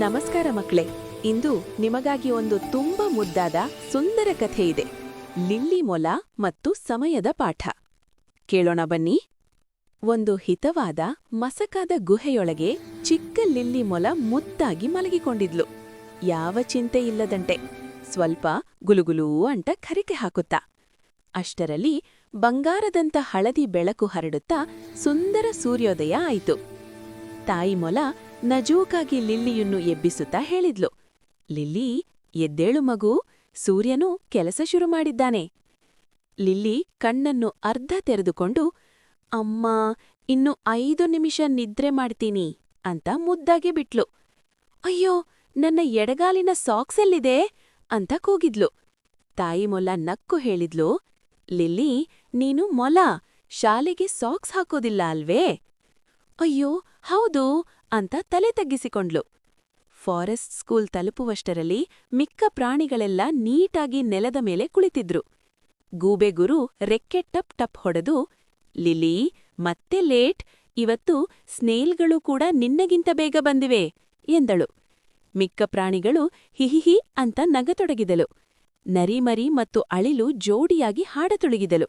ನಮಸ್ಕಾರ ಮಕ್ಕಳೇ. ಇಂದು ನಿಮಗಾಗಿ ಒಂದು ತುಂಬಾ ಮುದ್ದಾದ ಸುಂದರ ಕಥೆ ಇದೆ. ಲಿಲ್ಲಿ ಮೊಲ ಮತ್ತು ಸಮಯದ ಪಾಠ. ಕೇಳೋಣ ಬನ್ನಿ. ಒಂದು ಹಿತವಾದ ಮಸಕಾದ ಗುಹೆಯೊಳಗೆ ಚಿಕ್ಕ ಲಿಲ್ಲಿ ಮೊಲ ಮುದ್ದಾಗಿ ಮಲಗಿಕೊಂಡಿದ್ಲು. ಯಾವ ಚಿಂತೆ ಇಲ್ಲದಂತೆ ಸ್ವಲ್ಪ ಗುಲುಗುಲೂ ಅಂತ ಕರಿಕೆ ಹಾಕುತ್ತಾ. ಅಷ್ಟರಲ್ಲಿ ಬಂಗಾರದಂತ ಹಳದಿ ಬೆಳಕು ಹರಡುತ್ತಾ ಸುಂದರ ಸೂರ್ಯೋದಯ ಆಯಿತು. ತಾಯಿ ಮೊಲ ನಜೂಕಾಗಿ ಲಿಲ್ಲಿಯನ್ನು ಎಬ್ಬಿಸುತ್ತಾ ಹೇಳಿದ್ಲು, ಲಿಲ್ಲಿ, ಎದ್ದೇಳು ಮಗು, ಸೂರ್ಯನು ಕೆಲಸ ಶುರು ಮಾಡಿದ್ದಾನೆ. ಲಿಲ್ಲಿ ಕಣ್ಣನ್ನು ಅರ್ಧ ತೆರೆದುಕೊಂಡು, ಅಮ್ಮ, ಇನ್ನು 5 ನಿಮಿಷ ನಿದ್ರೆ ಮಾಡ್ತೀನಿ ಅಂತ ಮುದ್ದಾಗಿ ಬಿಟ್ಲು. ಅಯ್ಯೋ, ನನ್ನ ಎಡಗಾಲಿನ ಸಾಕ್ಸ್ ಎಲ್ಲಿದೆ ಅಂತ ಕೂಗಿದ್ಲು. ತಾಯಿ ಮೊಲ ನಕ್ಕು ಹೇಳಿದ್ಲು, ಲಿಲ್ಲಿ, ನೀನು ಮೊಲ, ಶಾಲೆಗೆ ಸಾಕ್ಸ್ ಹಾಕೋದಿಲ್ಲ ಅಲ್ವೇ? ಅಯ್ಯೋ ಹೌದು ಅಂತ ತಲೆ ತಗ್ಗಿಸಿಕೊಂಡ್ಲು. ಫಾರೆಸ್ಟ್ ಸ್ಕೂಲ್ ತಲುಪುವಷ್ಟರಲ್ಲಿ ಮಿಕ್ಕ ಪ್ರಾಣಿಗಳೆಲ್ಲ ನೀಟಾಗಿ ನೆಲದ ಮೇಲೆ ಕುಳಿತಿದ್ರು. ಗೂಬೆಗುರು ರೆಕ್ಕೆ ಟಪ್ ಟಪ್ ಹೊಡೆದು, ಲಿಲಿ, ಮತ್ತೆ ಲೇಟ್, ಇವತ್ತು ಸ್ನೇಲ್ಗಳು ಕೂಡ ನಿನ್ನಗಿಂತ ಬೇಗ ಬಂದಿವೆ ಎಂದಳು. ಮಿಕ್ಕ ಪ್ರಾಣಿಗಳು ಹಿಹಿಹಿ ಅಂತ ನಗತೊಡಗಿದಳು. ನರಿಮರಿ ಮತ್ತು ಅಳಿಲು ಜೋಡಿಯಾಗಿ ಹಾಡತೊಡಗಿದಳು,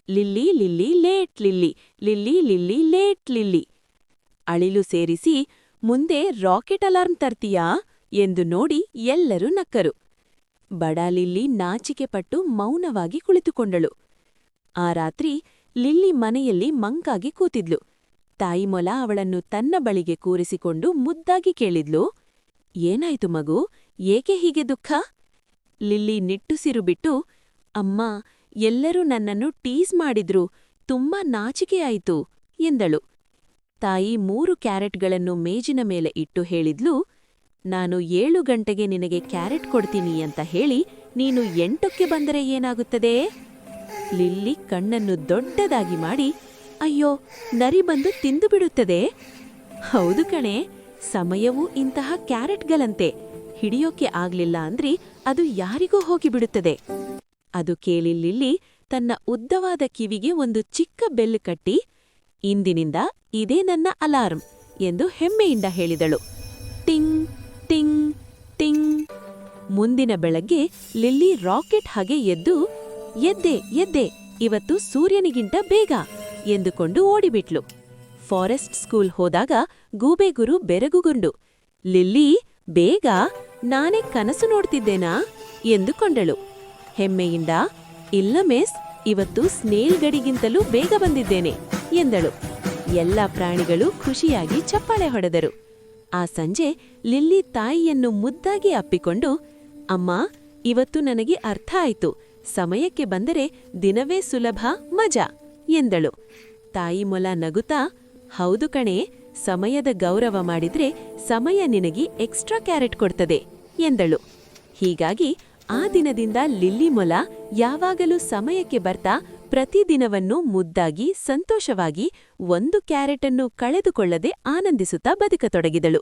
ಲಿಲ್ಲಿ ಲಿಲ್ಲಿ ಲೇಟ್ ಲಿಲ್ಲಿ, ಲಿಲ್ಲಿ ಲಿಲ್ಲಿ ಲೇಟ್ ಲಿಲ್ಲಿ. ಅಳಿಲು ಸೇರಿಸಿ, ಮುಂದೆ ರಾಕೆಟ್ ಅಲಾರ್ಮ್ ತರ್ತೀಯಾ ಎಂದು ನೋಡಿ ಎಲ್ಲರೂ ನಕ್ಕರು. ಬಡ ಲಿಲ್ಲಿ ನಾಚಿಕೆಪಟ್ಟು ಮೌನವಾಗಿ ಕುಳಿತುಕೊಂಡಳು. ಆ ರಾತ್ರಿ ಲಿಲ್ಲಿ ಮನೆಯಲ್ಲಿ ಮಂಕಾಗಿ ಕೂತಿದ್ಲು. ತಾಯಿ ಮೊಲ ಅವಳನ್ನು ತನ್ನ ಬಳಿಗೆ ಕೂರಿಸಿಕೊಂಡು ಮುದ್ದಾಗಿ ಕೇಳಿದ್ಲು, ಏನಾಯ್ತು ಮಗು, ಏಕೆ ಹೀಗೆ ದುಃಖ? ಲಿಲ್ಲಿ ನಿಟ್ಟುಸಿರು ಬಿಟ್ಟು, ಅಮ್ಮ, ಎಲ್ಲರೂ ನನ್ನನ್ನು ಟೀಸ್ ಮಾಡಿದ್ರು, ತುಂಬಾ ನಾಚಿಕೆಯಾಯಿತು ಎಂದಳು. ತಾಯಿ 3 ಕ್ಯಾರೆಟ್ಗಳನ್ನು ಮೇಜಿನ ಮೇಲೆ ಇಟ್ಟು ಹೇಳಿದ್ಲು, ನಾನು 7 ಗಂಟೆಗೆ ನಿನಗೆ ಕ್ಯಾರೆಟ್ ಕೊಡ್ತೀನಿ ಅಂತ ಹೇಳಿ ನೀನು 8ಕ್ಕೆ ಬಂದರೆ ಏನಾಗುತ್ತದೆ? ಲಿಲ್ಲಿ ಕಣ್ಣನ್ನು ದೊಡ್ಡದಾಗಿ ಮಾಡಿ, ಅಯ್ಯೋ, ನರಿ ಬಂದು ತಿಂದು ಬಿಡುತ್ತದೆ. ಹೌದು ಕಣೆ, ಸಮಯವೂ ಇಂತಹ ಕ್ಯಾರೆಟ್ಗಳಂತೆ, ಹಿಡಿಯೋಕೆ ಆಗ್ಲಿಲ್ಲ ಅಂದ್ರಿ ಅದು ಯಾರಿಗೂ ಹೋಗಿಬಿಡುತ್ತದೆ. ಅದು ಕೇಳಿ ಲಿಲ್ಲಿ ತನ್ನ ಉದ್ದವಾದ ಕಿವಿಗೆ ಒಂದು ಚಿಕ್ಕ ಬೆಲ್ಲು ಕಟ್ಟಿ, ಇಂದಿನಿಂದ ಇದೇ ನನ್ನ ಅಲಾರ್ಮ್ ಎಂದು ಹೆಮ್ಮೆಯಿಂದ ಹೇಳಿದಳು. ಟಿಂಗ್ ಟಿಂಗ್ ಟಿಂಗ್. ಮುಂದಿನ ಬೆಳಗ್ಗೆ ಲಿಲ್ಲಿ ರಾಕೆಟ್ ಹಾಗೆ ಎದ್ದು, ಎದ್ದೆ ಎದ್ದೆ, ಇವತ್ತು ಸೂರ್ಯನಿಗಿಂತ ಬೇಗ ಎಂದುಕೊಂಡು ಓಡಿಬಿಟ್ಲು. ಫಾರೆಸ್ಟ್ ಸ್ಕೂಲ್ ಹೋದಾಗ ಗೂಬೆಗುರು ಬೆರಗುಗೊಂಡು, ಲಿಲ್ಲಿ, ಬೇಗ, ನಾನೇ ಕನಸು ನೋಡ್ತಿದ್ದೇನಾ ಎಂದುಕೊಂಡಳು. ಹೆಮ್ಮೆಯಿಂದ, ಇಲ್ಲ ಮಿಸ್, ಇವತ್ತು ಸ್ನೇಲ್ಗಡಿಗಿಂತಲೂ ಬೇಗ ಬಂದಿದ್ದೇನೆ ಎಂದಳು. ಎಲ್ಲ ಪ್ರಾಣಿಗಳು ಖುಷಿಯಾಗಿ ಚಪ್ಪಾಳೆ ಹೊಡೆದರು. ಆ ಸಂಜೆ ಲಿಲ್ಲಿ ತಾಯಿಯನ್ನು ಮುದ್ದಾಗಿ ಅಪ್ಪಿಕೊಂಡು, ಅಮ್ಮ, ಇವತ್ತು ನನಗೆ ಅರ್ಥ ಆಯ್ತು, ಸಮಯಕ್ಕೆ ಬಂದರೆ ದಿನವೇ ಸುಲಭ, ಮಜಾ ಎಂದಳು. ತಾಯಿ ಮೊಲ ನಗುತ್ತಾ, ಹೌದು ಕಣೆ, ಸಮಯದ ಗೌರವ ಮಾಡಿದ್ರೆ ಸಮಯ ನಿನಗೆ ಎಕ್ಸ್ಟ್ರಾ ಕ್ಯಾರೆಟ್ ಕೊಡ್ತದೆ ಎಂದಳು. ಹೀಗಾಗಿ ಆ ದಿನದಿಂದ ಲಿಲ್ಲಿ ಮೊಲ ಯಾವಾಗಲೂ ಸಮಯಕ್ಕೆ ಬರ್ತಾ ಪ್ರತಿದಿನವನ್ನು ಮುದ್ದಾಗಿ ಸಂತೋಷವಾಗಿ 1 ಕ್ಯಾರೆಟನ್ನು ಕಳೆದುಕೊಳ್ಳದೆ ಆನಂದಿಸುತ್ತಾ ಬದುಕತೊಡಗಿದಳು.